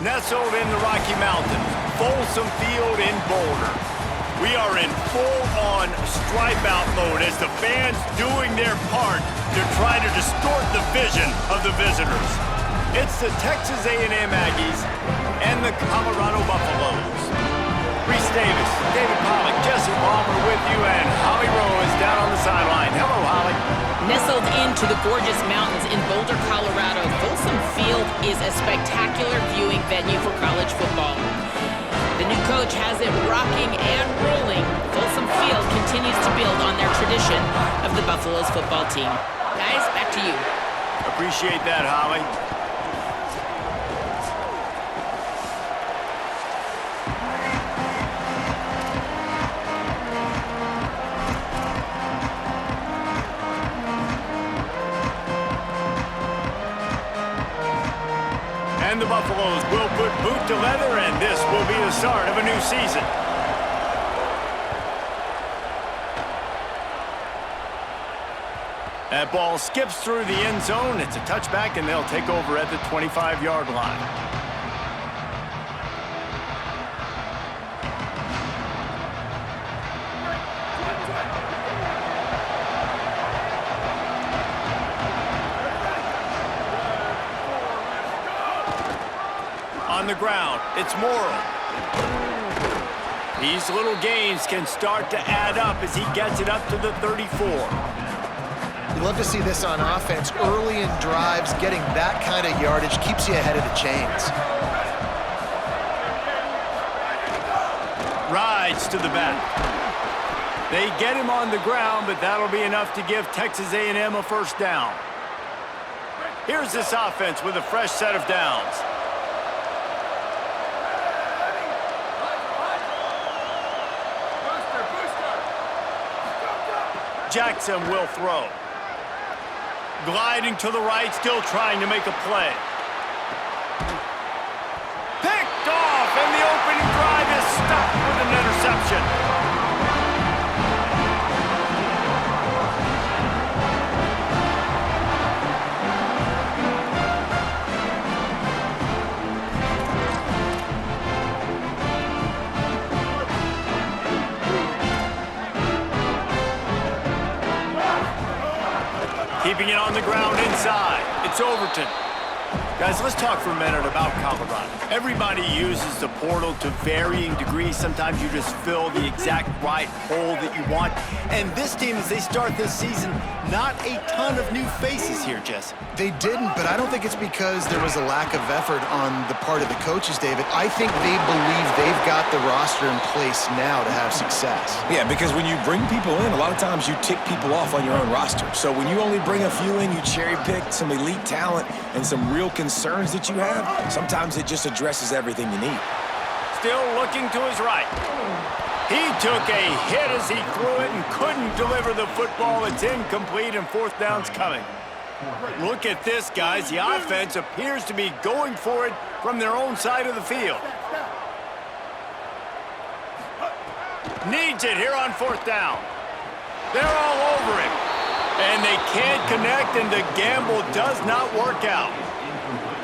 Nestled in the Rocky Mountains, Folsom Field in Boulder. We are in full-on stripe-out mode as the fans doing their part to try to distort the vision of the visitors. It's the Texas A&M Aggies and the Colorado Buffaloes. Reese Davis, David Pollock, Jesse Palmer with you, and Holly Rowe is down on the sideline. Hello, Holly. Nestled into the gorgeous mountains in Boulder, Colorado, Folsom Field is a spectacular viewing venue for college football. The new coach has it rocking and rolling. Folsom Field continues to build on their tradition of the Buffaloes football team. Guys, back to you. Appreciate that, Holly. And the Buffaloes will put boot to leather, and this will be the start of a new season. That ball skips through the end zone. It's a touchback, and they'll take over at the 25-yard line. On the ground, it's Morrow. These little gains can start to add up as he gets it up to the 34. You love to see this on offense. Early in drives, getting that kind of yardage keeps you ahead of the chains. Rides to the back. They get him on the ground, but that'll be enough to give Texas A&M a first down. Here's this offense with a fresh set of downs. Jackson will throw. Gliding to the right, still trying to make a play. Picked off, and the opening drive is stopped with an interception. Keeping it on the ground inside. It's Overton. Guys, let's talk for a minute about Colorado. Everybody uses the portal to varying degrees. Sometimes you just fill the exact right hole that you want. And this team, as they start this season, not a ton of new faces here, Jesse. They didn't, but I don't think it's because there was a lack of effort on the part of the coaches, David. I think they believe they've got the roster in place now to have success. Yeah, because when you bring people in, a lot of times you tick people off on your own roster. So when you only bring a few in, you cherry-pick some elite talent and some real concerns that you have, sometimes it just addresses everything you need. Still looking to his right. He took a hit as he threw it and couldn't deliver the football. It's incomplete, and fourth down's coming. Look at this, guys. The offense appears to be going for it from their own side of the field. Needs it here on fourth down. They're all over him. And they can't connect, and the gamble does not work out.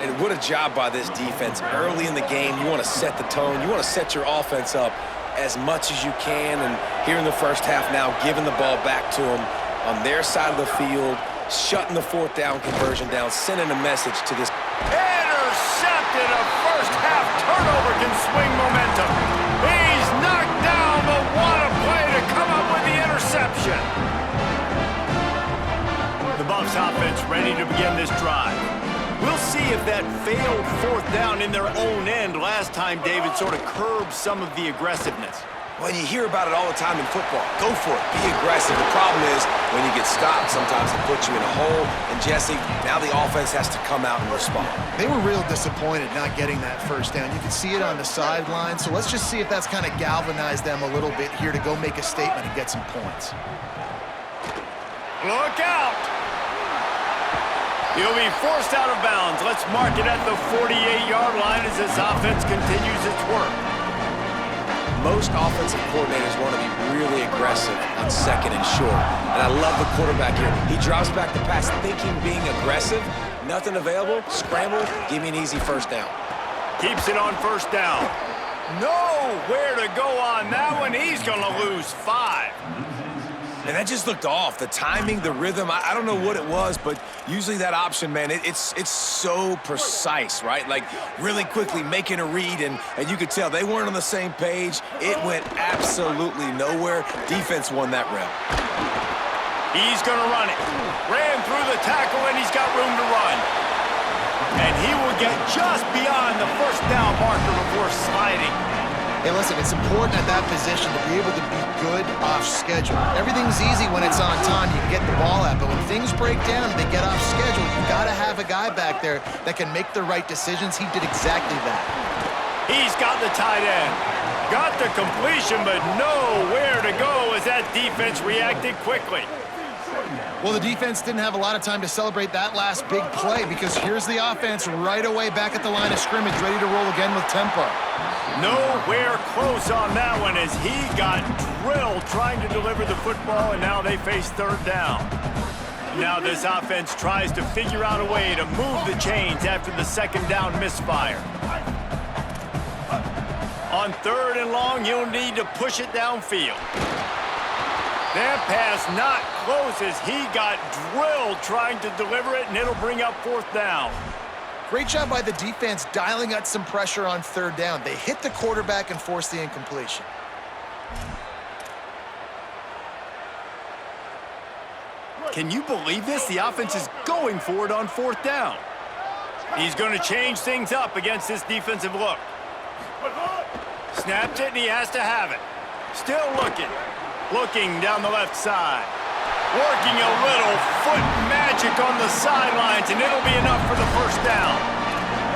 And what a job by this defense. Early in the game, you want to set the tone. You want to set your offense up as much as you can. And here in the first half now, giving the ball back to them on their side of the field, shutting the fourth down conversion down, sending a message to this. Intercepted. A first half turnover can swing momentum. He's knocked down, but what a play to come up with the interception. The Buffs offense ready to begin this drive. We'll see if that failed fourth down in their own end last time, David, sort of curbed some of the aggressiveness. Well, you hear about it all the time in football. Go for it. Be aggressive. The problem is when you get stopped, sometimes it puts you in a hole. And, Jesse, now the offense has to come out and respond. They were real disappointed not getting that first down. You can see it on the sideline. So let's just see if that's kind of galvanized them a little bit here to go make a statement and get some points. Look out! He'll be forced out of bounds. Let's mark it at the 48-yard line as this offense continues its work. Most offensive coordinators want to be really aggressive on second and short. And I love the quarterback here. He drops back the pass thinking being aggressive. Nothing available. Scramble. Give me an easy first down. Keeps it on first down. Nowhere to go on that one. He's going to lose 5. And that just looked off. The timing, the rhythm, I don't know what it was, but usually that option, man, it's so precise, right? Like really quickly making a read, and you could tell they weren't on the same page. It went absolutely nowhere. Defense won that rep. He's going to run it. Ran through the tackle, and he's got room to run. And he will get just beyond the first down marker before sliding. Hey, listen, it's important at that position to be able to be good off schedule. Everything's easy when it's on time. You can get the ball out. But when things break down and they get off schedule, you've got to have a guy back there that can make the right decisions. He did exactly that. He's got the tight end. Got the completion, but nowhere to go as that defense reacted quickly. Well, the defense didn't have a lot of time to celebrate that last big play because here's the offense right away back at the line of scrimmage, ready to roll again with tempo. Nowhere close on that one as he got drilled trying to deliver the football, and now they face third down. Now this offense tries to figure out a way to move the chains after the second down misfire. On third and long, you'll need to push it downfield. That pass not close as he got drilled trying to deliver it, and it'll bring up fourth down. Great job by the defense dialing up some pressure on third down. They hit the quarterback and forced the incompletion. Can you believe this? The offense is going for it on fourth down. He's going to change things up against this defensive look. Snaps it, and he has to have it. Still looking. Looking down the left side. Working a little foot magic on the sidelines, and it'll be enough for the first down.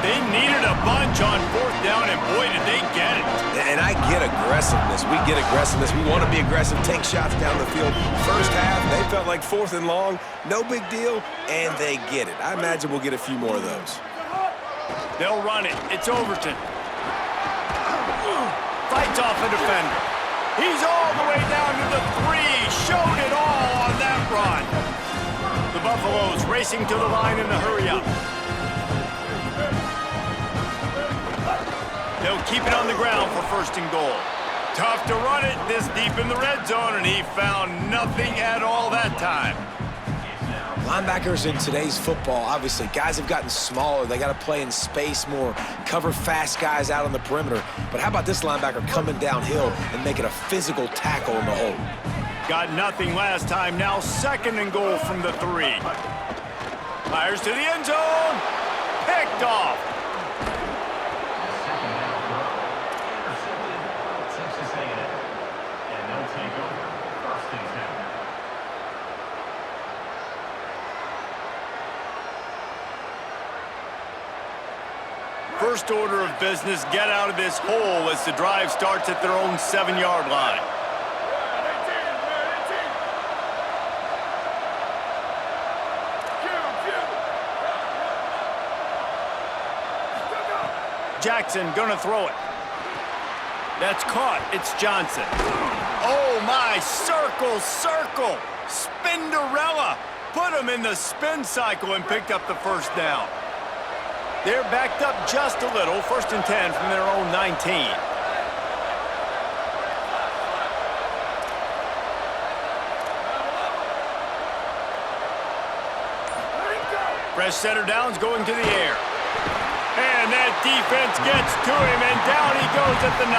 They needed a bunch on fourth down, and boy, did they get it. And I get aggressiveness. We get aggressiveness. We want to be aggressive, take shots down the field. First half, they felt like fourth and long. No big deal, and they get it. I imagine we'll get a few more of those. They'll run it. It's Overton. Fights off a defender. He's all the way down to the 3. Showed it all on that run. The Buffaloes racing to the line in the hurry-up. They'll keep it on the ground for first and goal. Tough to run it this deep in the red zone, and he found nothing at all that time. Linebackers in today's football, obviously, guys have gotten smaller. They got to play in space more, cover fast guys out on the perimeter. But how about this linebacker coming downhill and making a physical tackle in the hole? Got nothing last time. Now second and goal from the 3. Fires to the end zone. Picked off. First order of business, get out of this hole as the drive starts at their own 7-yard line. Jackson gonna throw it. That's caught. It's Johnson. Oh my, circle. Spinderella. Put him in the spin cycle and picked up the first down. They're backed up just a little. First and 10 from their own 19. Fresh center down's going to the air. And that defense gets to him, and down he goes at the 9.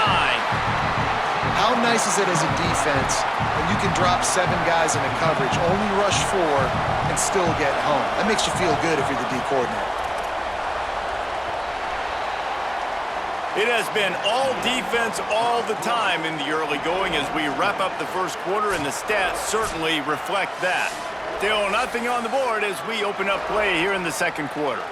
How nice is it as a defense when you can drop 7 guys into coverage, only rush 4, and still get home? That makes you feel good if you're the D coordinator. It has been all defense all the time in the early going as we wrap up the first quarter, and the stats certainly reflect that. Still nothing on the board as we open up play here in the second quarter.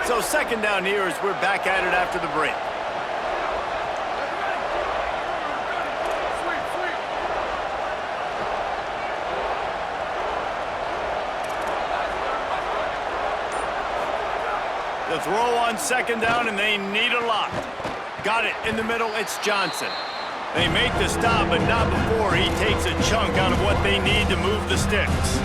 So second down here as we're back at it after the break. The throw on second down, and they need a lot. Got it in the middle. It's Johnson. They make the stop, but not before he takes a chunk out of what they need to move the sticks.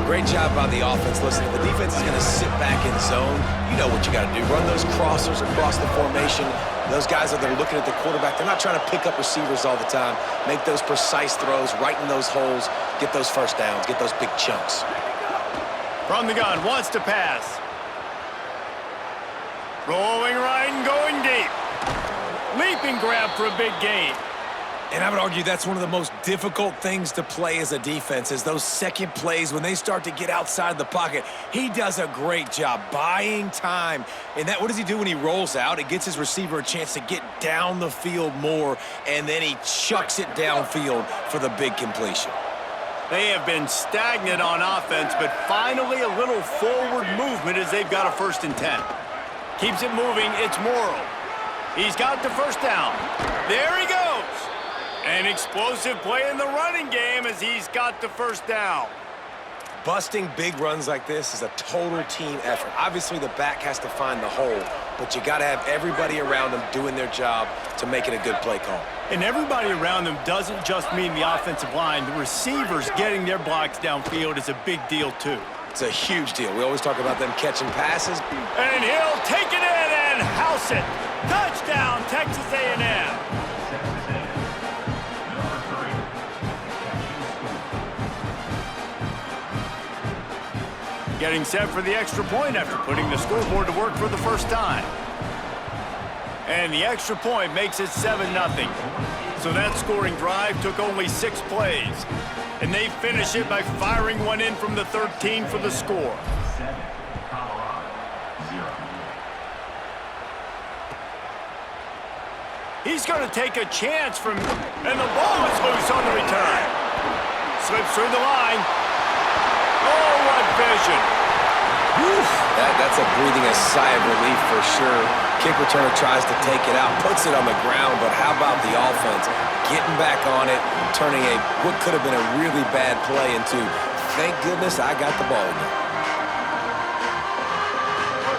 Great job by the offense. Listen, the defense is going to sit back in zone. You know what you got to do. Run those crossers across the formation. Those guys that are looking at the quarterback, they're not trying to pick up receivers all the time. Make those precise throws, right in those holes, get those first downs, get those big chunks. From the gun, wants to pass. Rolling right and going deep. Leaping grab for a big gain. And I would argue that's one of the most difficult things to play as a defense is those second plays when they start to get outside the pocket. He does a great job buying time. And what does he do when he rolls out? It gets his receiver a chance to get down the field more, and then he chucks it downfield for the big completion. They have been stagnant on offense, but finally a little forward movement as they've got a first and 10. Keeps it moving. It's Morrow. He's got the first down. There he goes. An explosive play in the running game as he's got the first down. Busting big runs like this is a total team effort. Obviously, the back has to find the hole, but you got to have everybody around them doing their job to make it a good play call. And everybody around them doesn't just mean the offensive line. The receivers getting their blocks downfield is a big deal, too. It's a huge deal. We always talk about them catching passes. And he'll take it in and house it. Touchdown, Texas A&M. Getting set for the extra point after putting the scoreboard to work for the first time. And the extra point makes it 7-0. So that scoring drive took only 6 plays. And they finish it by firing one in from the 13 for the score. He's going to take a chance from, and the ball is loose on the return. Slips through the line. Oh, what vision. Whew. That's a breathing a sigh of relief for sure. Kick returner tries to take it out, puts it on the ground, but how about the offense? Getting back on it, turning what could have been a really bad play into, thank goodness I got the ball again.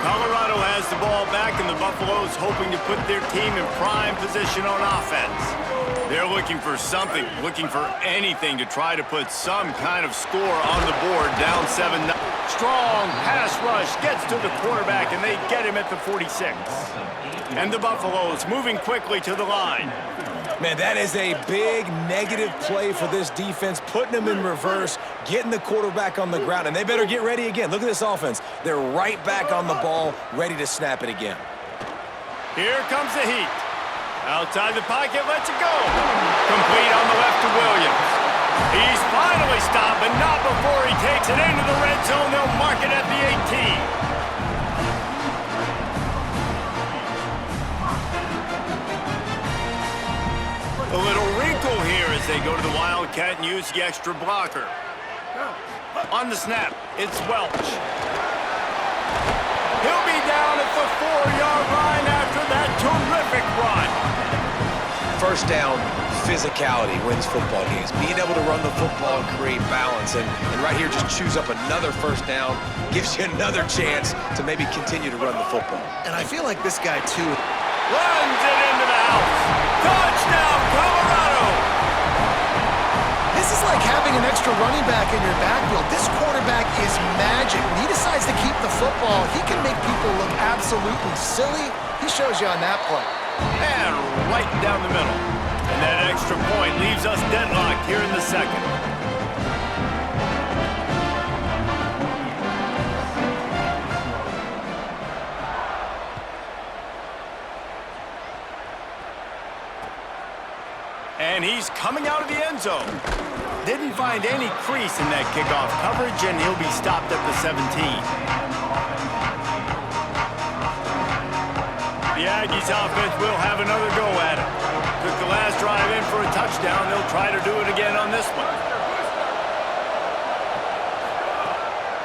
Colorado has the ball back, and the Buffaloes hoping to put their team in prime position on offense. They're looking for something, looking for anything to try to put some kind of score on the board, down 7-0. Strong pass rush gets to the quarterback, and they get him at the 46. And the Buffaloes moving quickly to the line. Man, that is a big negative play for this defense, putting them in reverse, getting the quarterback on the ground, and they better get ready again. Look at this offense. They're right back on the ball, ready to snap it again. Here comes the heat. Outside the pocket, lets it go. Complete on the left to Williams. He's finally stopped, but not before he takes it into the red zone. They'll mark it at the 18. A little wrinkle here as they go to the Wildcat and use the extra blocker. On the snap, it's Welch. He'll be down at the 4-yard line after that terrific run. First down, physicality wins football games. Being able to run the football and create balance. And right here, just choose up another first down, gives you another chance to maybe continue to run the football. And I feel like this guy, too, runs it into the house. Touchdown, Colorado! This is like having an extra running back in your backfield. This quarterback is magic. When he decides to keep the football, he can make people look absolutely silly. He shows you on that play. And right down the middle. And that extra point leaves us deadlocked here in the second. And he's coming out of the end zone. Didn't find any crease in that kickoff coverage, and he'll be stopped at the 17. The Aggies offense will have another go at it. Took the last drive in for a touchdown. They'll try to do it again on this one.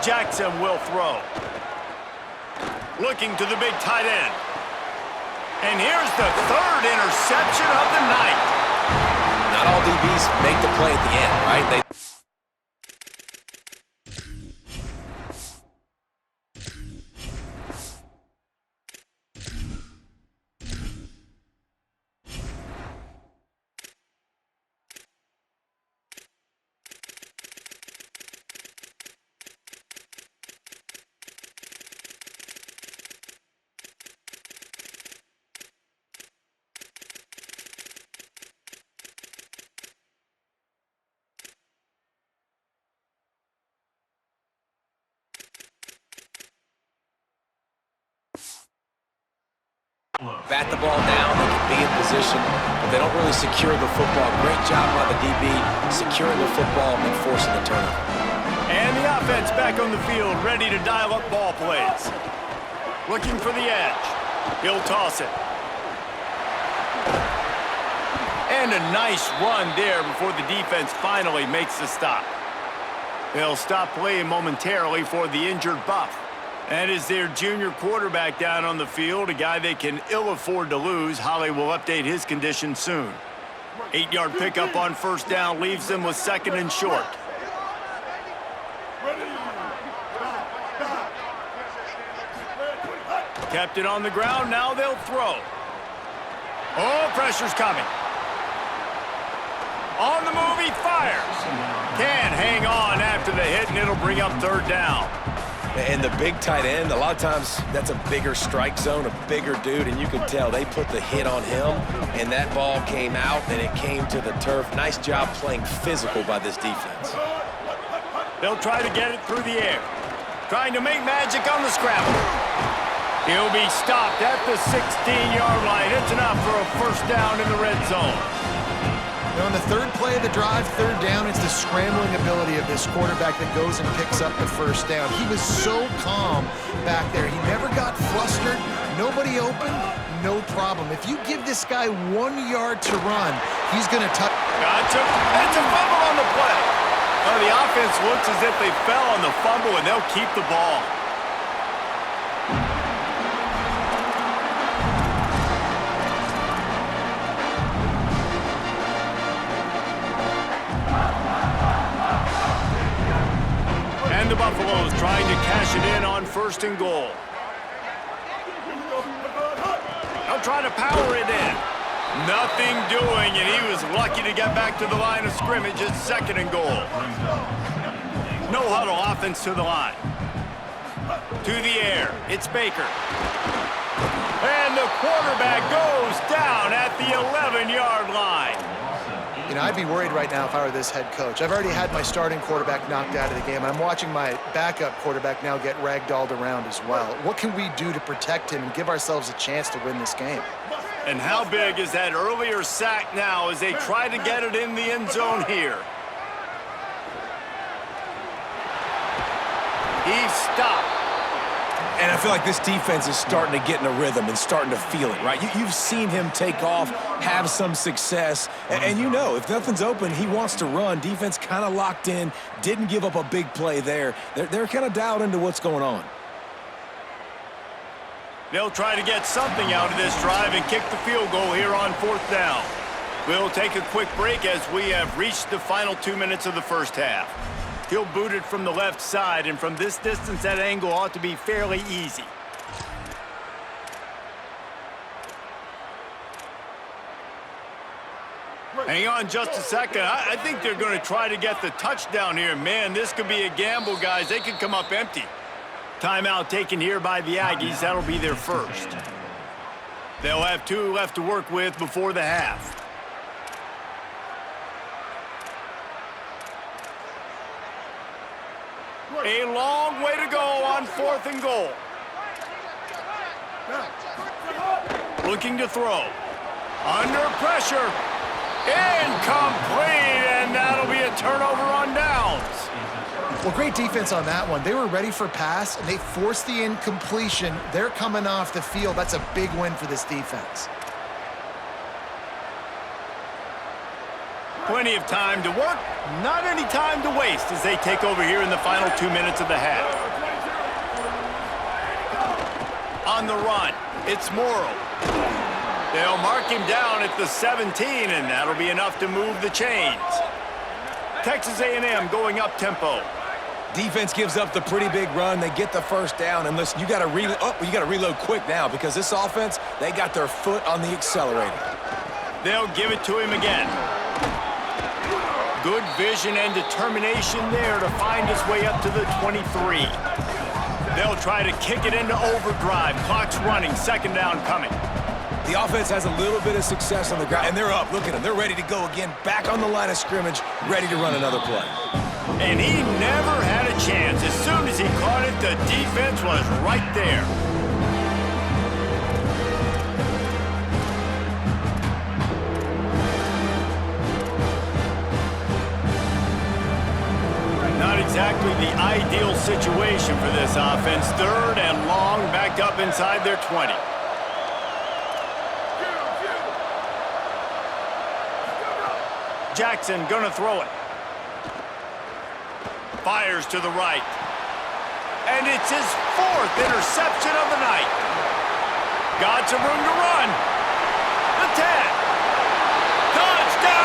Jackson will throw. Looking to the big tight end. And here's the third interception of the night. Not all DBs make the play at the end, right? Bat the ball down, they can be in position, but they don't really secure the football. Great job by the DB, securing the football and forcing the turnover. And the offense back on the field, ready to dial up ball plays. Looking for the edge. He'll toss it. And a nice run there before the defense finally makes the stop. They'll stop playing momentarily for the injured Buff. That is their junior quarterback down on the field, a guy they can ill afford to lose. Holly will update his condition soon. 8-yard pickup on first down leaves them with second and short. Kept it on the ground, now they'll throw. Oh, pressure's coming. On the move, he fires. Can't hang on after the hit, and it'll bring up third down. And the big tight end, a lot of times that's a bigger strike zone, a bigger dude, and you can tell they put the hit on him, and that ball came out, and it came to the turf. Nice job playing physical by this defense. They'll try to get it through the air. Trying to make magic on the scramble. He'll be stopped at the 16-yard line. It's enough for a first down in the red zone. On the third play of the drive, third down, it's the scrambling ability of this quarterback that goes and picks up the first down. He was so calm back there. He never got flustered. Nobody open, no problem. If you give this guy 1 yard to run, he's going to touch. Gotcha. It's a fumble on the play. Well, the offense looks as if they fell on the fumble, and they'll keep the ball. And the Buffaloes trying to cash it in on first and goal. They'll try to power it in. Nothing doing, and he was lucky to get back to the line of scrimmage at second and goal. No huddle offense to the line. To the air, it's Baker. And the quarterback goes down at the 11-yard line. You know, I'd be worried right now if I were this head coach. I've already had my starting quarterback knocked out of the game. I'm watching my backup quarterback now get ragdolled around as well. What can we do to protect him and give ourselves a chance to win this game? And how big is that earlier sack now as they try to get it in the end zone here? He's stopped. And I feel like this defense is starting to get in a rhythm and starting to feel it, right? You've seen him take off, have some success, and you know, if nothing's open, he wants to run. Defense kind of locked in, didn't give up a big play there. They're kind of dialed into what's going on. They'll try to get something out of this drive and kick the field goal here on fourth down. We'll take a quick break as we have reached the final 2 minutes of the first half. He'll boot it from the left side, and from this distance, that angle ought to be fairly easy. Hang on just a second. I think they're going to try to get the touchdown here. Man, this could be a gamble, guys. They could come up empty. Timeout taken here by the Aggies. That'll be their first. They'll have 2 left to work with before the half. A long way to go on fourth and goal. Looking to throw. Under pressure. Incomplete, and that'll be a turnover on downs. Well, great defense on that one. They were ready for pass, and they forced the incompletion. They're coming off the field. That's a big win for this defense. Plenty of time to work, not any time to waste as they take over here in the final 2 minutes of the half. On the run, it's Morrow. They'll mark him down at the 17, and that'll be enough to move the chains. Texas A&M going up tempo. Defense gives up the pretty big run. They get the first down, and listen, you got to reload quick now because this offense, they got their foot on the accelerator. They'll give it to him again. Good vision and determination there to find his way up to the 23. They'll try to kick it into overdrive. Clock's running, second down coming. The offense has a little bit of success on the ground, and they're up. Look at them. They're ready to go again, back on the line of scrimmage, ready to run another play. And he never had a chance. As soon as he caught it, the defense was right there. Not exactly the ideal situation for this offense. Third and long, backed up inside their 20. Jackson gonna throw it. Fires to the right. And it's his 4th interception of the night. Got some room to run. The 10. Touchdown!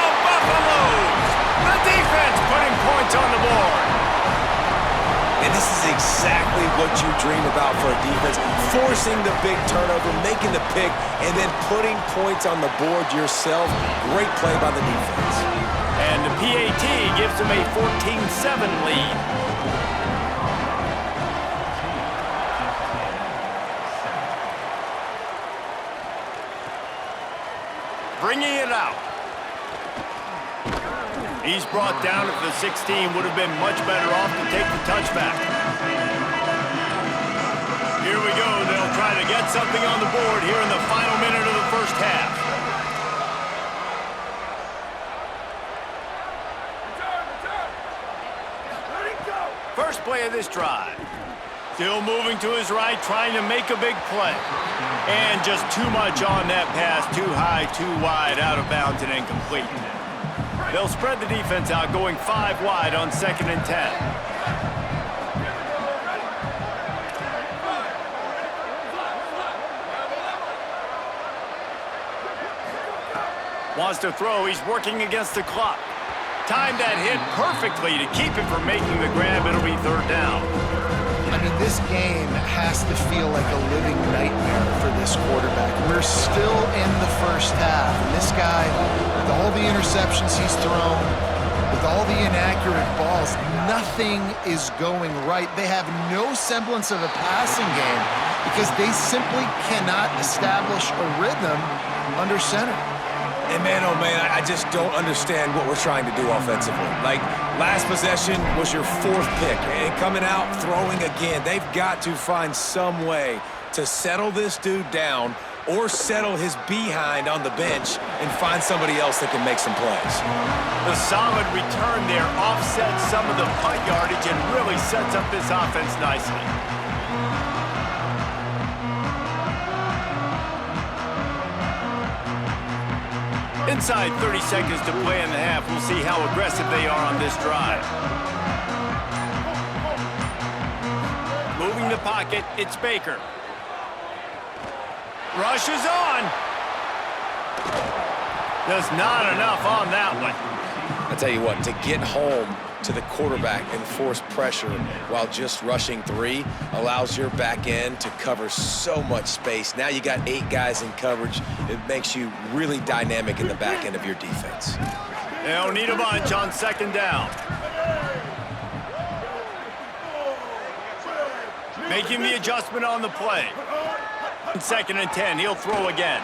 exactly what you dream about for a defense. Forcing the big turnover, making the pick, and then putting points on the board yourself. Great play by the defense. And the PAT gives them a 14-7 lead. Bringing it out. He's brought down at the 16. Would have been much better off to take the touchback. Here we go. They'll try to get something on the board here in the final minute of the first half. First play of this drive. Still moving to his right, trying to make a big play. And just too much on that pass. Too high, too wide, out of bounds, and incomplete. They'll spread the defense out, going 5 wide on 2nd and 10. Wants to throw. He's working against the clock. Timed that hit perfectly to keep him from making the grab. It'll be 3rd down. I mean, this game has to feel like a living nightmare for this quarterback. We're still in the first half, and this guy, with all the interceptions he's thrown, with all the inaccurate balls, nothing is going right. They have no semblance of a passing game because they simply cannot establish a rhythm under center. And man, oh man, I just don't understand what we're trying to do offensively. Like, last possession was your 4th pick, and coming out, throwing again. They've got to find some way to settle this dude down or settle his behind on the bench and find somebody else that can make some plays. The solid return there offsets some of the punt yardage and really sets up this offense nicely. Inside 30 seconds to play in the half. We'll see how aggressive they are on this drive. Moving the pocket, it's Baker. Rushes on. Just not enough on that one. I tell you what, to get home to the quarterback and force pressure while just rushing 3 allows your back end to cover so much space. Now you got 8 guys in coverage. It makes you really dynamic in the back end of your defense. They'll need a bunch on 2nd down. Making the adjustment on the play. 2nd and 10, he'll throw again.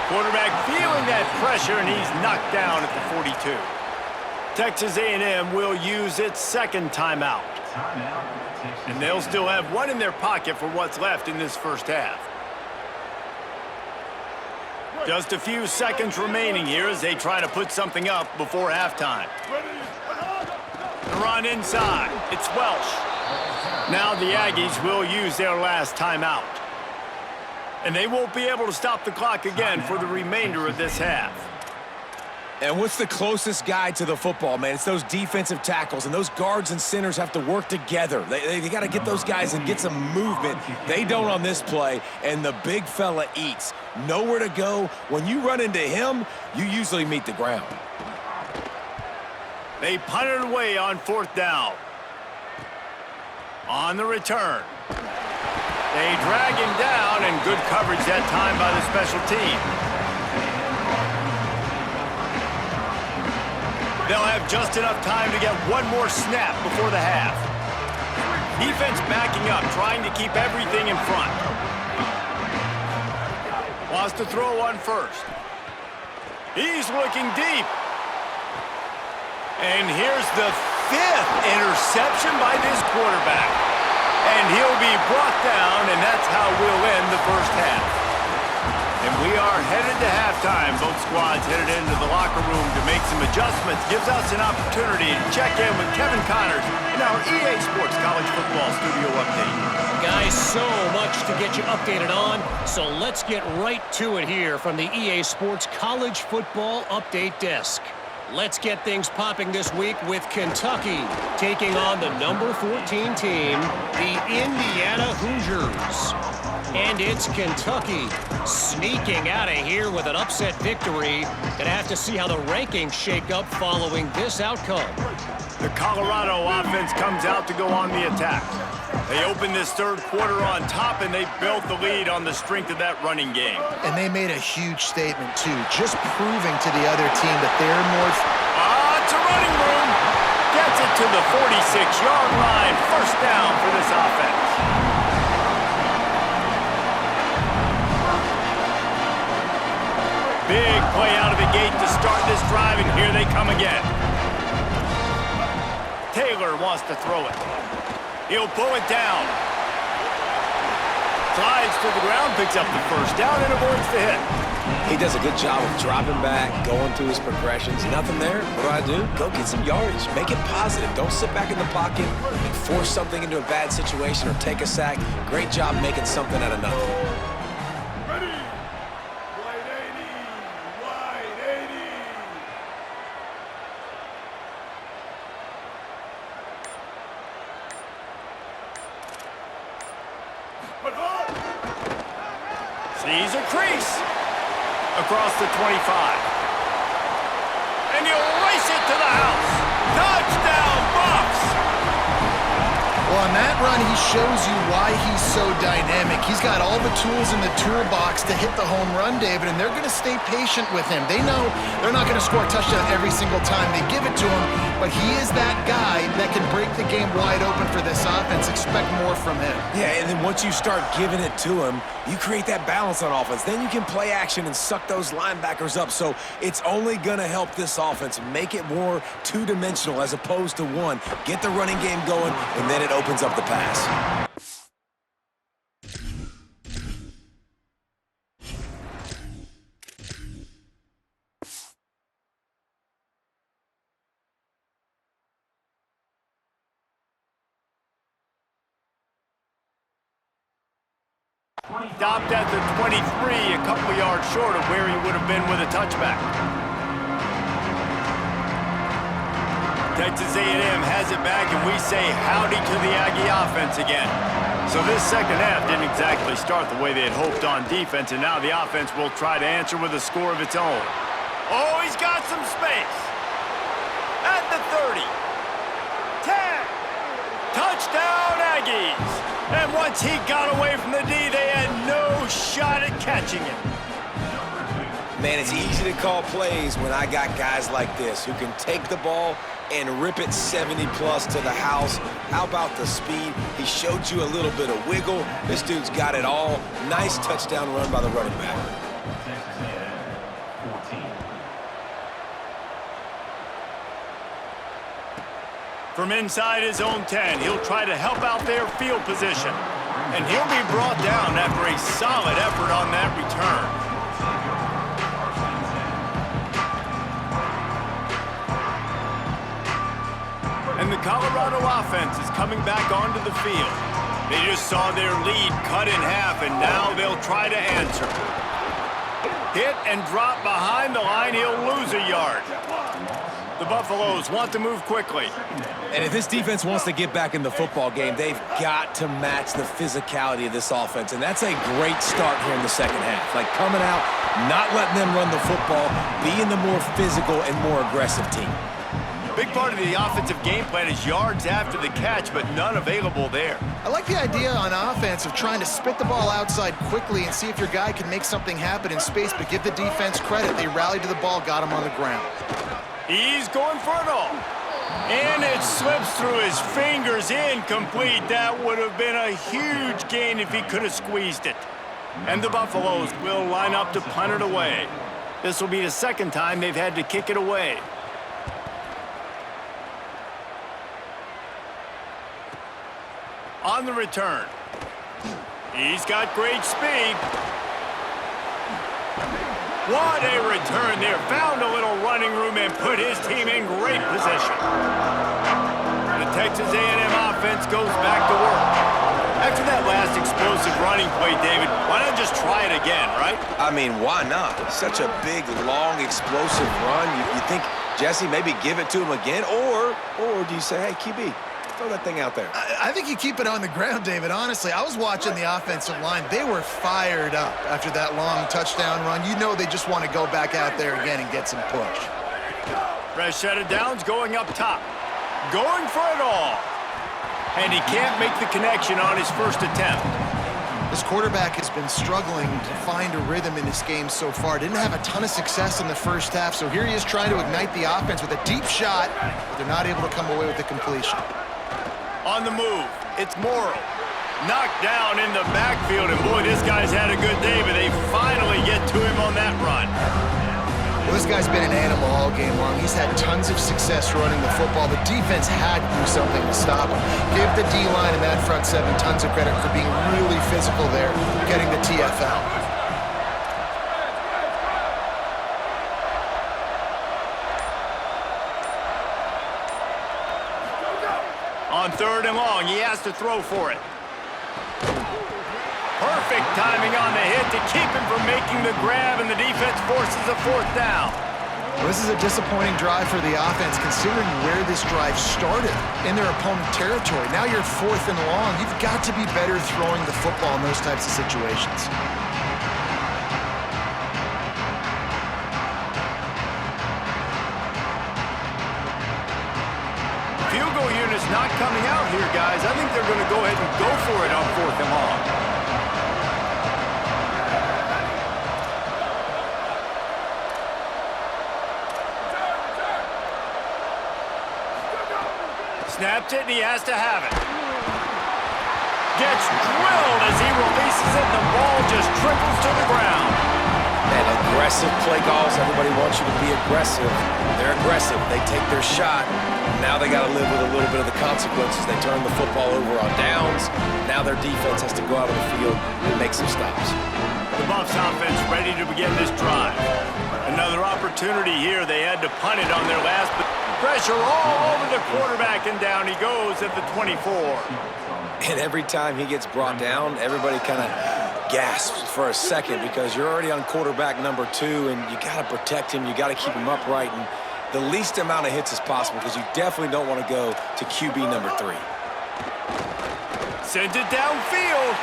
Quarterback feeling that pressure, and he's knocked down at the 42. Texas A&M will use its 2nd timeout. And they'll still have 1 in their pocket for what's left in this first half. Just a few seconds remaining here as they try to put something up before halftime. The run inside. It's Welsh. Now the Aggies will use their last timeout. And they won't be able to stop the clock again for the remainder of this half. And what's the closest guy to the football, man? It's those defensive tackles, and those guards and centers have to work together. They got to get those guys and get some movement. They don't on this play, and the big fella eats. Nowhere to go. When you run into him, you usually meet the ground. They punt it away on 4th down. On the return. They drag him down, and good coverage that time by the special team. They'll have just enough time to get 1 more snap before the half. Defense backing up, trying to keep everything in front. Wants to throw on 1st. He's looking deep. And here's the 5th interception by this quarterback. And he'll be brought down, and that's how we'll end the first half. And we are headed to halftime. Both squads headed into the locker room to make some adjustments. Gives us an opportunity to check in with Kevin Connors in our EA Sports College Football Studio Update. Guys, so much to get you updated on, so let's get right to it here from the EA Sports College Football Update Desk. Let's get things popping this week with Kentucky taking on the number 14 team, the Indiana Hoosiers. And it's Kentucky sneaking out of here with an upset victory. Gonna have to see how the rankings shake up following this outcome. The Colorado offense comes out to go on the attack. They opened this third quarter on top, and they built the lead on the strength of that running game. And they made a huge statement, too, just proving to the other team that they're more... It's a running room. Gets it to the 46-yard line. First down for this offense. Big play out of the gate to start this drive, and here they come again. Taylor wants to throw it. He'll pull it down. Slides to the ground, picks up the first down, and avoids the hit. He does a good job of dropping back, going through his progressions. Nothing there. What do? Go get some yardage. Make it positive. Don't sit back in the pocket and force something into a bad situation or take a sack. Great job making something out of nothing. Ready. Wide 80. Wide 80. Sees a crease across the 25. And he'll race it to the house. Touchdown, Buffs! Well, on that run, he shows you why he's so dynamic. He's got all the tools in the toolbox to hit the home run, David, and they're going to stay patient with him. They know they're not going to score a touchdown every single time they give it to him, but he is that guy that can break the game wide open for this offense. Expect more from him. Yeah, and then once you start giving it to him, you create that balance on offense. Then you can play action and suck those linebackers up. So it's only going to help this offense make it more two-dimensional as opposed to one. Get the running game going, and then it opens up the pass. Stopped at the 23, a couple of yards short of where he would have been with a touchback. Texas A&M has it back, and we say howdy to the Aggie offense again. So this second half didn't exactly start the way they had hoped on defense, and now the offense will try to answer with a score of its own. Oh, he's got some space. At the 30. 10. Touchdown, Aggies. And once he got away from the D, they had no shot at catching him. Man, it's easy to call plays when I got guys like this who can take the ball and rip it 70-plus to the house. How about the speed? He showed you a little bit of wiggle. This dude's got it all. Nice touchdown run by the running back. From inside his own 10, he'll try to help out their field position. And he'll be brought down after a solid effort on that return. And the Colorado offense is coming back onto the field. They just saw their lead cut in half, and now they'll try to answer. Hit and drop behind the line, he'll lose a yard. The Buffaloes want to move quickly. And if this defense wants to get back in the football game, they've got to match the physicality of this offense. And that's a great start here in the second half. Like coming out, not letting them run the football, being the more physical and more aggressive team. Big part of the offensive game plan is yards after the catch, but none available there. I like the idea on offense of trying to spit the ball outside quickly and see if your guy can make something happen in space, but give the defense credit. They rallied to the ball, got him on the ground. He's going for it all. And it slips through his fingers, incomplete. That would have been a huge gain if he could have squeezed it. And the Buffaloes will line up to punt it away. This will be the second time they've had to kick it away. On the return. He's got great speed. What a return there. Found a little running room and put his team in great position. The Texas A&M offense goes back to work. After that last explosive running play, David, why not just try it again, right? I mean, why not? Such a big, long, explosive run. You think, Jesse, maybe give it to him again? Or do you say, hey, QB, throw that thing out there. I think you keep it on the ground, David. Honestly, I was watching the offensive line. They were fired up after that long touchdown run. You know they just want to go back out there again and get some push. Fresh set of downs going up top. Going for it all. And he can't make the connection on his first attempt. This quarterback has been struggling to find a rhythm in this game so far. Didn't have a ton of success in the first half, so here he is trying to ignite the offense with a deep shot, but they're not able to come away with the completion. On the move, it's Morrow. Knocked down in the backfield, and boy, this guy's had a good day, but they finally get to him on that run. Well, this guy's been an animal all game long. He's had tons of success running the football. The defense had to do something to stop him. Give the D-line and that front seven tons of credit for being really physical there, getting the TFL. On 3rd and long, he has to throw for it. Perfect timing on the hit to keep him from making the grab, and the defense forces a 4th down. Well, this is a disappointing drive for the offense, considering where this drive started in their opponent territory. Now you're 4th and long. You've got to be better throwing the football in those types of situations. Field goal unit's not coming out here, guys. I think they're going to go ahead and go for it on 4th and long. Snaps it, and he has to have it. Gets drilled as he releases it, and the ball just trickles to the ground. And aggressive play calls. Everybody wants you to be aggressive. They're aggressive. They take their shot. Now they got to live with a little bit of the consequences. They turn the football over on downs. Now their defense has to go out on the field and make some stops. The Buffs offense ready to begin this drive. Another opportunity here. They had to punt it on their last, but pressure all over the quarterback, and down he goes at the 24. And every time he gets brought down, everybody kind of gasps for a second because you're already on quarterback number 2, and you got to protect him. You got to keep him upright and the least amount of hits as possible because you definitely don't want to go to QB number 3. Sends it downfield.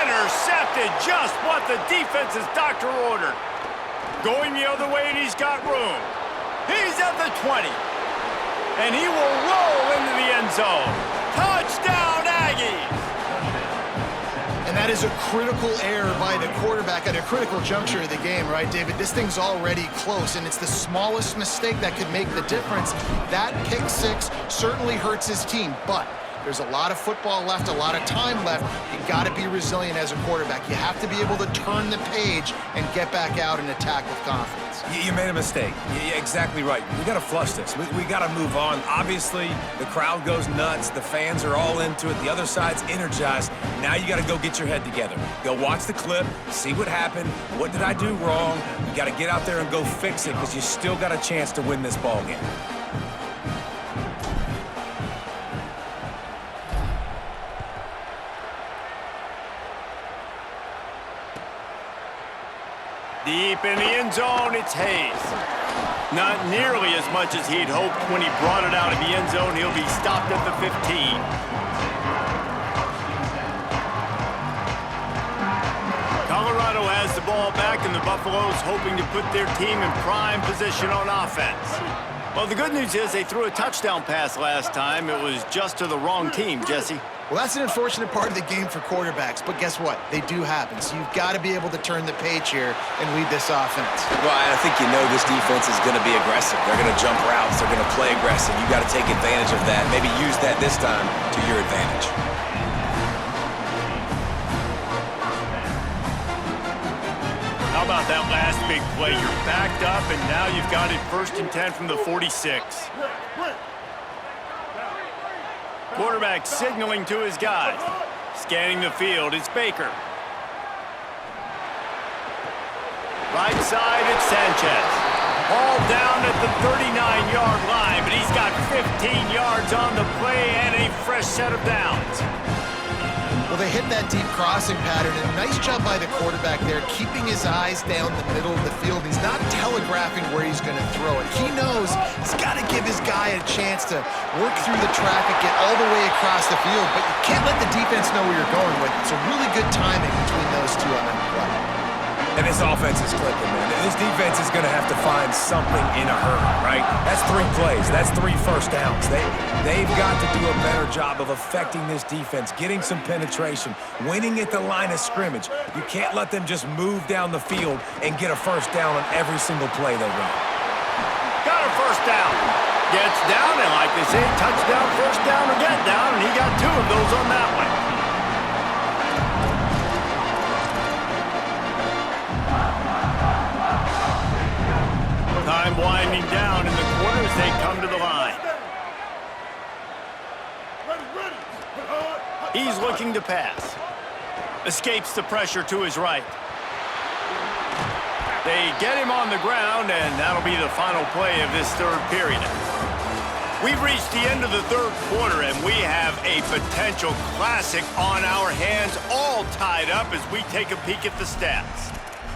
Intercepted, just what the defense's doctor ordered. Going the other way, and he's got room. He's at the 20. And he will roll into the end zone. Touchdown, Aggies! And that is a critical error by the quarterback at a critical juncture of the game, right, David? This thing's already close, and it's the smallest mistake that could make the difference. That pick 6 certainly hurts his team, but there's a lot of football left, a lot of time left. You got to be resilient as a quarterback. You have to be able to turn the page and get back out and attack with confidence. You made a mistake. You're exactly right. We got to flush this. We got to move on. Obviously, the crowd goes nuts. The fans are all into it. The other side's energized. Now you got to go get your head together. Go watch the clip, see what happened. What did I do wrong? You got to get out there and go fix it because you still got a chance to win this ball game. Deep in the end zone, it's Hayes. Not nearly as much as he'd hoped when he brought it out of the end zone. He'll be stopped at the 15. Colorado has the ball back, and the Buffaloes hoping to put their team in prime position on offense. Well, the good news is they threw a touchdown pass last time. It was just to the wrong team, Jesse. Well, that's an unfortunate part of the game for quarterbacks, but guess what? They do happen. So you've got to be able to turn the page here and lead this offense. Well, I think you know this defense is going to be aggressive. They're going to jump routes. They're going to play aggressive. You got to take advantage of that. Maybe use that this time to your advantage. How about that last big play? You're backed up, and now you've got it 1st and 10 from the 46. Quarterback signaling to his guys. Scanning the field, it's Baker. Right side, it's Sanchez. Ball down at the 39-yard line, but he's got 15 yards on the play and a fresh set of downs. Well, Well, they hit that deep crossing pattern, and nice job by the quarterback there, keeping his eyes down the middle of the field. He's not telegraphing where he's going to throw it. He knows he's got to give his guy a chance to work through the traffic, get all the way across the field, but you can't let the defense know where you're going with it. So really good timing between those two on that play. And this offense is clicking, man. This defense is going to have to find something in a hurry, right? That's 3 plays. That's 3 first downs. They've got to do a better job of affecting this defense, getting some penetration, winning at the line of scrimmage. You can't let them just move down the field and get a first down on every single play they run. Got a first down. Gets down, and like they say, touchdown, first down, or get down, and he got 2 of those on that one. Time winding down in the quarter as they come to the line. He's looking to pass. Escapes the pressure to his right. They get him on the ground, and that'll be the final play of this third period. We've reached the end of the third quarter, and we have a potential classic on our hands, all tied up as we take a peek at the stats.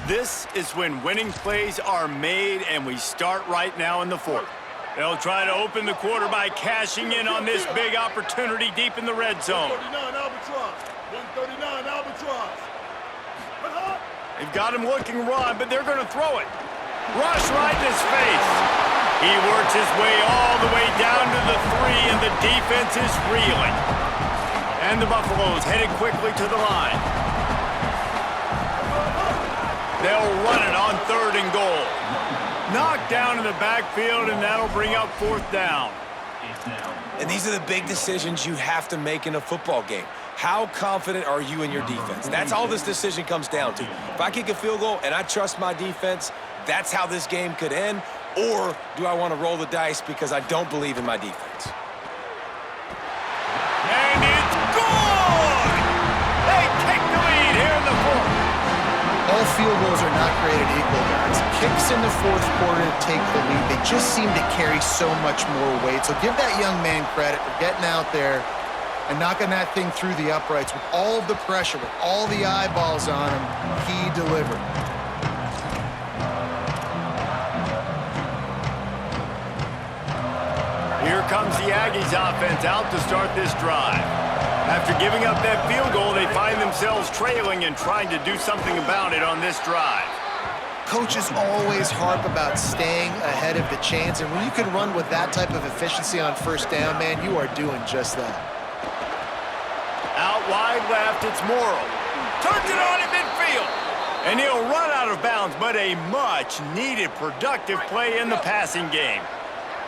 This is when winning plays are made, and we start right now in the fourth. They'll try to open the quarter by cashing in on this big opportunity deep in the red zone. 139 Albatross. 139 Albatross. They've got him looking run, but they're going to throw it. Rush right in his face. He works his way all the way down to the 3, and the defense is reeling. And the Buffaloes headed quickly to the line. They'll run it on 3rd and goal. Knocked down in the backfield, and that'll bring up 4th down. And these are the big decisions you have to make in a football game. How confident are you in your defense? That's all this decision comes down to. If I kick a field goal and I trust my defense, that's how this game could end. Or do I want to roll the dice because I don't believe in my defense? And it's good! They take the lead here in the fourth. All field goals are not created equal, guys. Kicks in the fourth quarter to take the lead. They just seem to carry so much more weight. So give that young man credit for getting out there and knocking that thing through the uprights with all of the pressure, with all the eyeballs on him. He delivered. Here comes the Aggies offense out to start this drive. After giving up that field goal, they find themselves trailing and trying to do something about it on this drive. Coaches always harp about staying ahead of the chains, and when you can run with that type of efficiency on first down, man, you are doing just that. Out wide left, it's Morrow. Turns it on in midfield. And he'll run out of bounds, but a much-needed productive play in the passing game.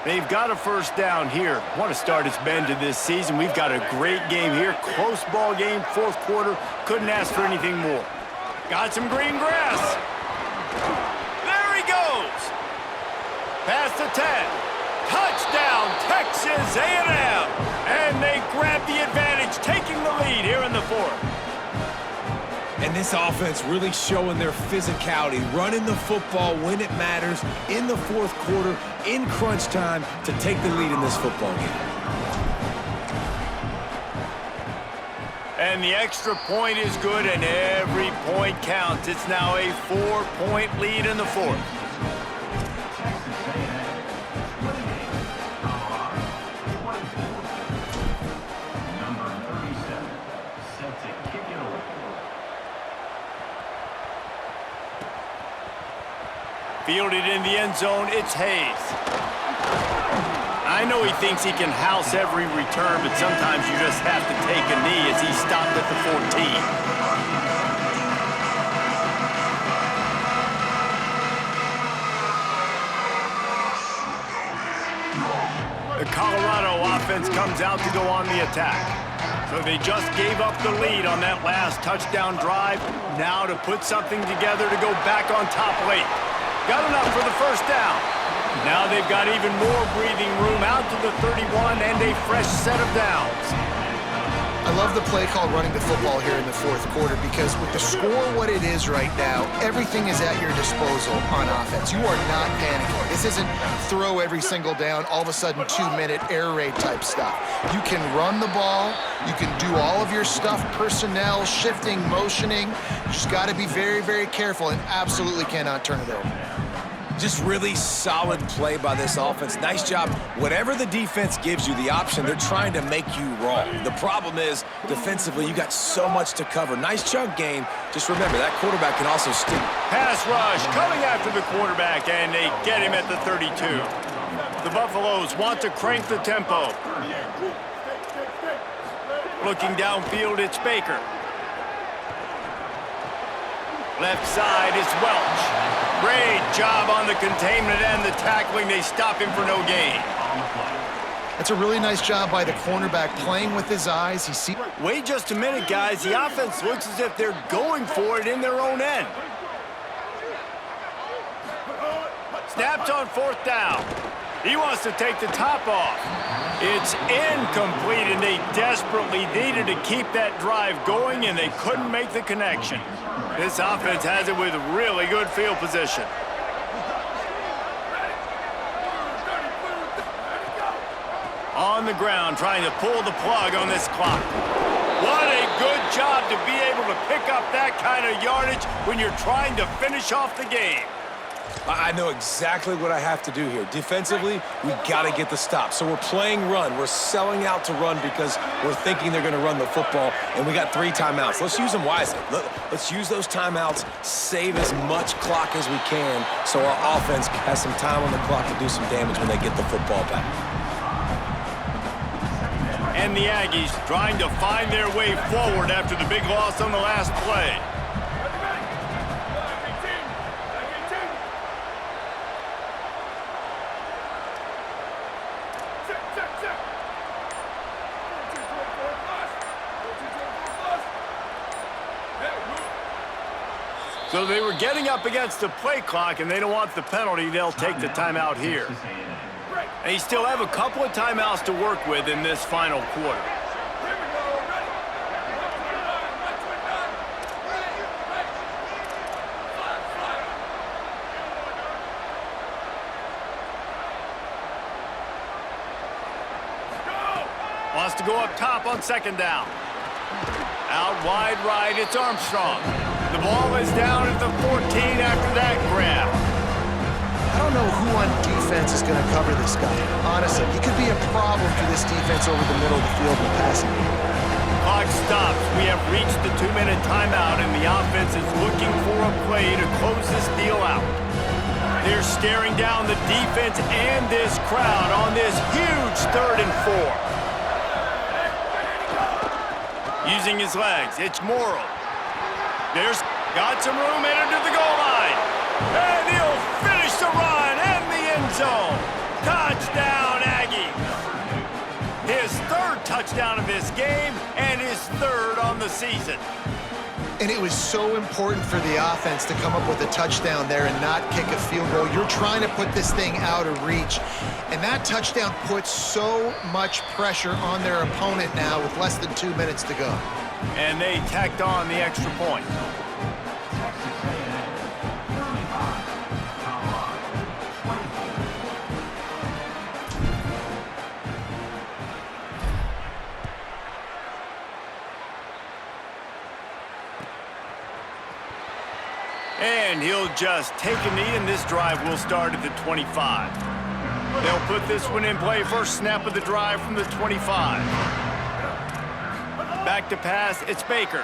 They've got a first down here. Want to start its bend to this season. We've got a great game here. Close ball game, fourth quarter. Couldn't ask for anything more. Got some green grass. There he goes. Past the 10. Touchdown, Texas A&M. And they grab the advantage, taking the lead here in the fourth. And this offense really showing their physicality, running the football when it matters, in the fourth quarter, in crunch time, to take the lead in this football game. And the extra point is good, and every point counts. It's now a 4-point lead in the fourth. Fielded in the end zone, it's Hayes. I know he thinks he can house every return, but sometimes you just have to take a knee as he stopped at the 14. The Colorado offense comes out to go on the attack. So they just gave up the lead on that last touchdown drive. Now to put something together to go back on top late. Got enough for the first down. Now they've got even more breathing room out to the 31 and a fresh set of downs. I love the play called running the football here in the fourth quarter because with the score what it is right now, everything is at your disposal on offense. You are not panicking. This isn't throw every single down, all of a sudden 2-minute air raid type stuff. You can run the ball. You can do all of your stuff, personnel, shifting, motioning. You just got to be very, very careful and absolutely cannot turn it over. Just really solid play by this offense. Nice job. Whatever the defense gives you the option, they're trying to make you wrong. The problem is, defensively, you got so much to cover. Nice chunk game. Just remember, that quarterback can also stick. Pass rush coming after the quarterback, and they get him at the 32. The Buffaloes want to crank the tempo. Looking downfield, it's Baker. Left side is Welch. Great job on the containment and the tackling. They stop him for no gain. That's a really nice job by the cornerback playing with his eyes. Wait just a minute, guys. The offense looks as if they're going for it in their own end. Snaps on fourth down. He wants to take the top off. It's incomplete, and they desperately needed to keep that drive going, and they couldn't make the connection. This offense has it with really good field position. On the ground, trying to pull the plug on this clock. What a good job to be able to pick up that kind of yardage when you're trying to finish off the game. I know exactly what I have to do here. Defensively, we got to get the stop. So we're playing run. We're selling out to run because we're thinking they're going to run the football, and we got 3 timeouts. Let's use them wisely. Let's use those timeouts, save as much clock as we can so our offense has some time on the clock to do some damage when they get the football back. And the Aggies trying to find their way forward after the big loss on the last play. So they were getting up against the play clock, and they don't want the penalty. They'll take the timeout here. They still have a couple of timeouts to work with in this final quarter. Wants to go up top on second down. Out wide right, it's Armstrong. The ball is down at the 14 after that grab. I don't know who on defense is going to cover this guy. Honestly, he could be a problem for this defense over the middle of the field in the passing game. Clock stops. We have reached the 2-minute timeout, and the offense is looking for a play to close this deal out. They're staring down the defense and this crowd on this huge 3rd and 4. Using his legs, it's Morrow. There's got some room headed to the goal line. And he'll finish the run and the end zone. Touchdown, Aggies. His 3rd touchdown of this game and his 3rd on the season. And it was so important for the offense to come up with a touchdown there and not kick a field goal. You're trying to put this thing out of reach. And that touchdown puts so much pressure on their opponent now with less than 2 minutes to go. And they tacked on the extra point. And he'll just take a knee, and this drive will start at the 25. They'll put this one in play. First snap of the drive from the 25. Back to pass, it's Baker.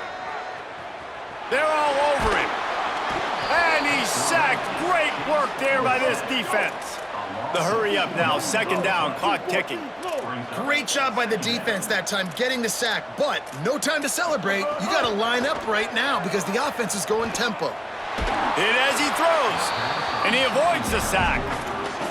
They're all over him. And he's sacked. Great work there by this defense. The hurry up now, 2nd down, clock ticking. Great job by the defense that time getting the sack, but no time to celebrate. You got to line up right now because the offense is going tempo. Hit as he throws, and he avoids the sack.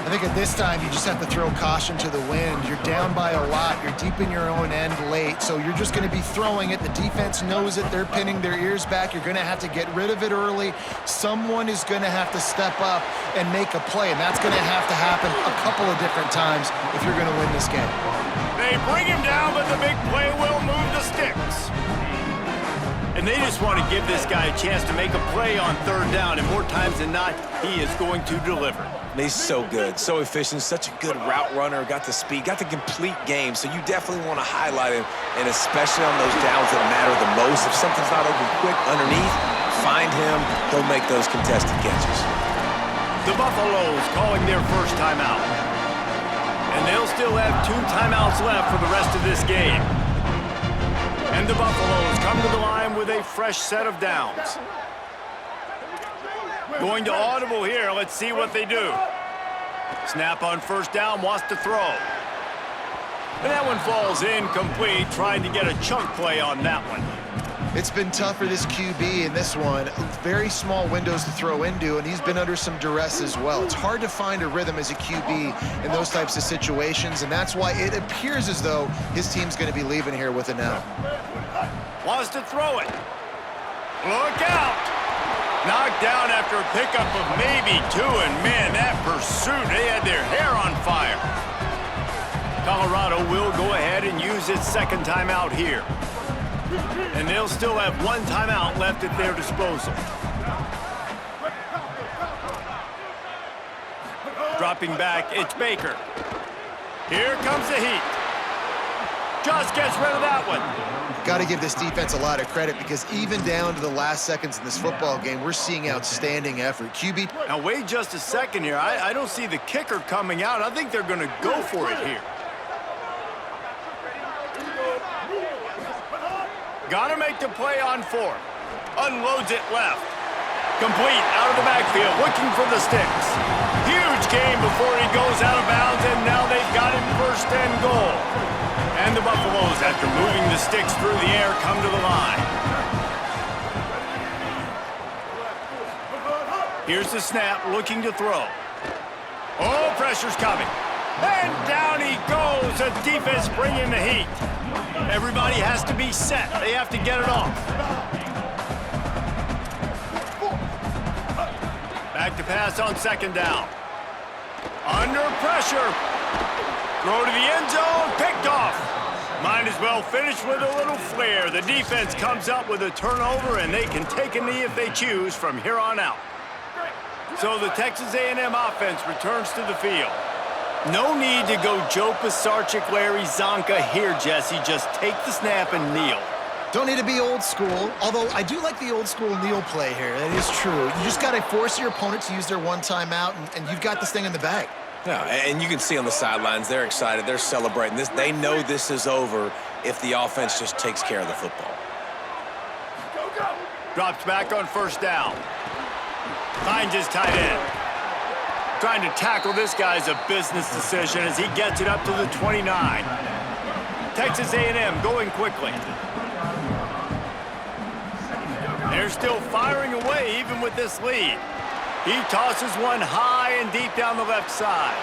I think at this time, you just have to throw caution to the wind. You're down by a lot. You're deep in your own end late, so you're just going to be throwing it. The defense knows it. They're pinning their ears back. You're going to have to get rid of it early. Someone is going to have to step up and make a play, and that's going to have to happen a couple of different times if you're going to win this game. They bring him down, but the big play will move the sticks. And they just want to give this guy a chance to make a play on third down, and more times than not, he is going to deliver. He's so good, so efficient, such a good route runner, got the speed, got the complete game, so you definitely want to highlight him, and especially on those downs that matter the most. If something's not open quick underneath, find him, he'll make those contested catches. The Buffaloes calling their first timeout. And they'll still have 2 timeouts left for the rest of this game. And the Buffaloes come to the line with a fresh set of downs. Going to audible here. Let's see what they do. Snap on first down, wants to throw. And that one falls incomplete, trying to get a chunk play on that one. It's been tough for this QB in this one. Very small windows to throw into, and he's been under some duress as well. It's hard to find a rhythm as a QB in those types of situations, and that's why it appears as though his team's going to be leaving here with an L. Wants to throw it. Look out! Knocked down after a pickup of maybe 2, and man, that pursuit, they had their hair on fire. Colorado will go ahead and use its second timeout here. And they'll still have 1 timeout left at their disposal. Dropping back, it's Baker. Here comes the heat. Just gets rid of that one. Got to give this defense a lot of credit because even down to the last seconds in this football game, we're seeing outstanding effort. QB. Now wait just a second here. I don't see the kicker coming out. I think they're going to go for it here. Got to make the play on 4. Unloads it left. Complete out of the backfield, looking for the sticks. Huge game before he goes out of bounds, and now they've got him first and goal. And the Buffaloes, after moving the sticks through the air, come to the line. Here's the snap, looking to throw. Oh, pressure's coming. And down he goes. The defense bringing the heat. Everybody has to be set. They have to get it off. Back to pass on second down. Under pressure. Throw to the end zone. Picked off. Might as well finish with a little flair. The defense comes up with a turnover, and they can take a knee if they choose from here on out. So the Texas A&M offense returns to the field. No need to go Joe Pisarcik, Larry Zonka here, Jesse. Just take the snap and kneel. Don't need to be old school, although I do like the old school kneel play here. That is true. You just got to force your opponent to use their 1 timeout, and you've got this thing in the bag. Yeah, and you can see on the sidelines, they're excited. They're celebrating this. They know this is over if the offense just takes care of the football. Drops back on first down. Finds his tight end. Trying to tackle this guy's a business decision as he gets it up to the 29. Texas A&M going quickly. They're still firing away even with this lead. He tosses one high and deep down the left side.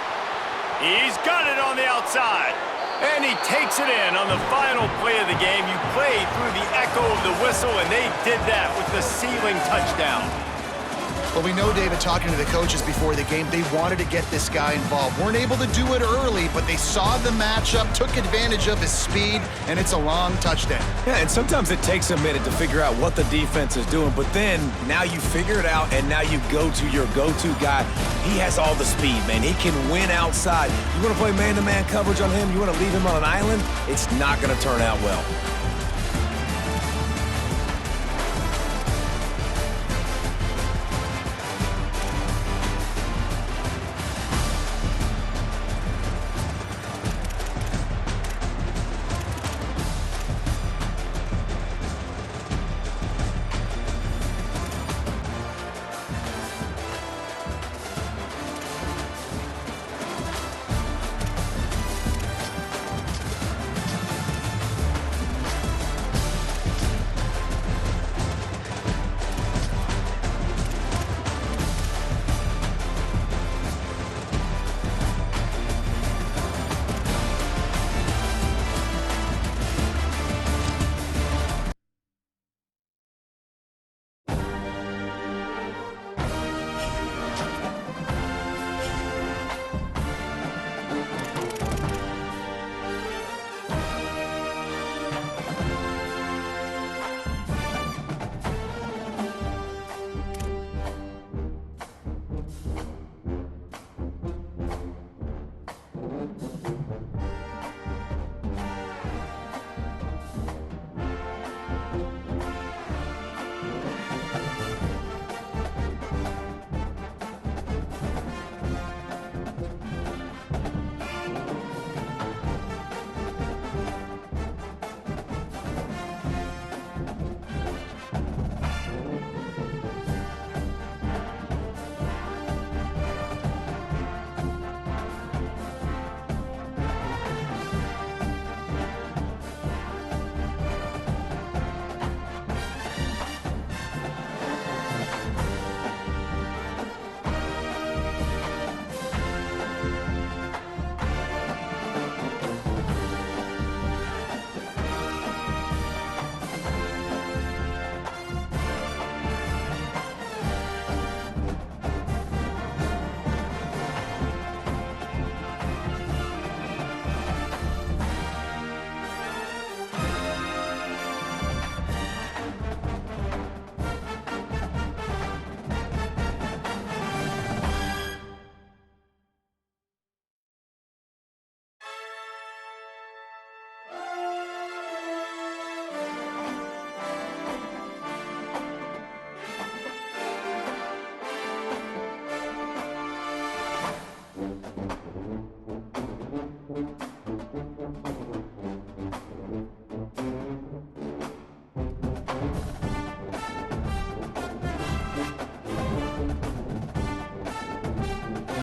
He's got it on the outside. And he takes it in on the final play of the game. You play through the echo of the whistle, and they did that with the ceiling touchdown. Well, we know, David, talking to the coaches before the game, they wanted to get this guy involved. Weren't able to do it early, but they saw the matchup, took advantage of his speed, and it's a long touchdown. Yeah, and sometimes it takes a minute to figure out what the defense is doing, but then now you figure it out, and now you go to your go-to guy. He has all the speed, man. He can win outside. You want to play man-to-man coverage on him? You want to leave him on an island? It's not going to turn out well.